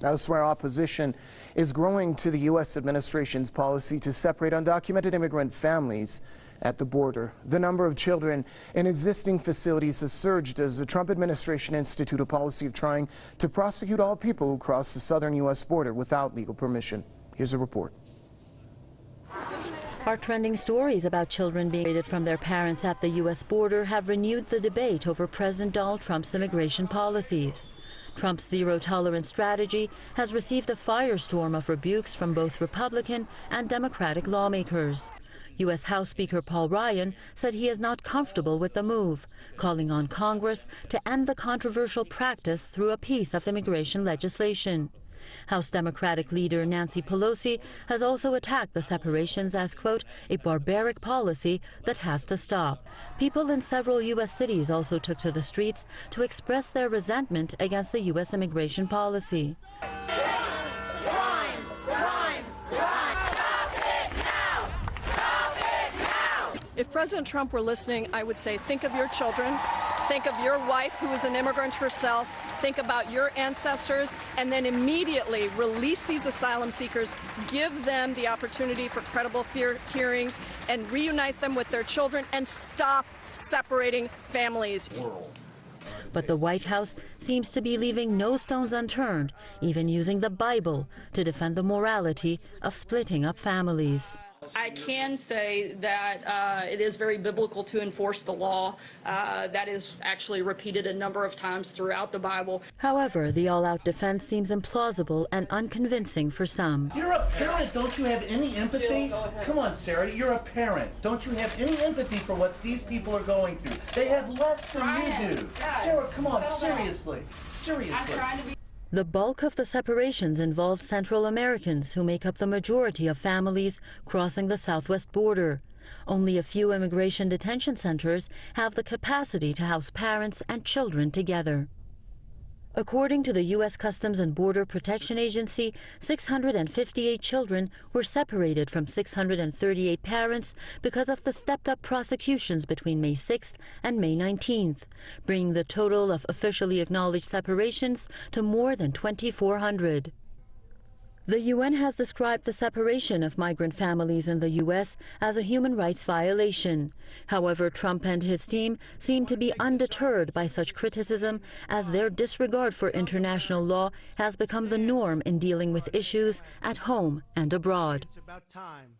Elsewhere, opposition is growing to the U.S. administration's policy to separate undocumented immigrant families at the border. The number of children in existing facilities has surged as the Trump administration instituted a policy of trying to prosecute all people who cross the southern U.S. border without legal permission. Here's a report. Our trending stories about children being separated from their parents at the U.S. border have renewed the debate over President Donald Trump's immigration policies. Trump's zero-tolerance strategy has received a firestorm of rebukes from both Republican and Democratic lawmakers. U.S. House Speaker Paul Ryan said he is not comfortable with the move, calling on Congress to end the controversial practice through a piece of immigration legislation. House Democratic leader Nancy Pelosi has also attacked the separations as, quote, a barbaric policy that has to stop. People in several U.S. cities also took to the streets to express their resentment against the U.S. immigration policy. If President Trump were listening, I would say, think of your children, think of your wife who is an immigrant herself, think about your ancestors, and then immediately release these asylum seekers, give them the opportunity for credible hearings, and reunite them with their children, and stop separating families. But the White House seems to be leaving no stones unturned, even using the Bible to defend the morality of splitting up families. I can say that it is very biblical to enforce the law. That is actually repeated a number of times throughout the Bible. However, the all-out defense seems implausible and unconvincing for some. You're a parent. Don't you have any empathy? Come on, Sarah. You're a parent. Don't you have any empathy for what these people are going through? They have less than you do. Sarah, come on. Seriously. Seriously. The bulk of the separations involve Central Americans who make up the majority of families crossing the southwest border. Only a few immigration detention centers have the capacity to house parents and children together. According to the U.S. Customs and Border Protection Agency, 658 children were separated from 638 parents because of the stepped-up prosecutions between May 6th and May 19th, bringing the total of officially acknowledged separations to more than 2,400. The UN has described the separation of migrant families in the U.S. as a human rights violation. However, Trump and his team seem to be undeterred by such criticism, as their disregard for international law has become the norm in dealing with issues at home and abroad. It's about time.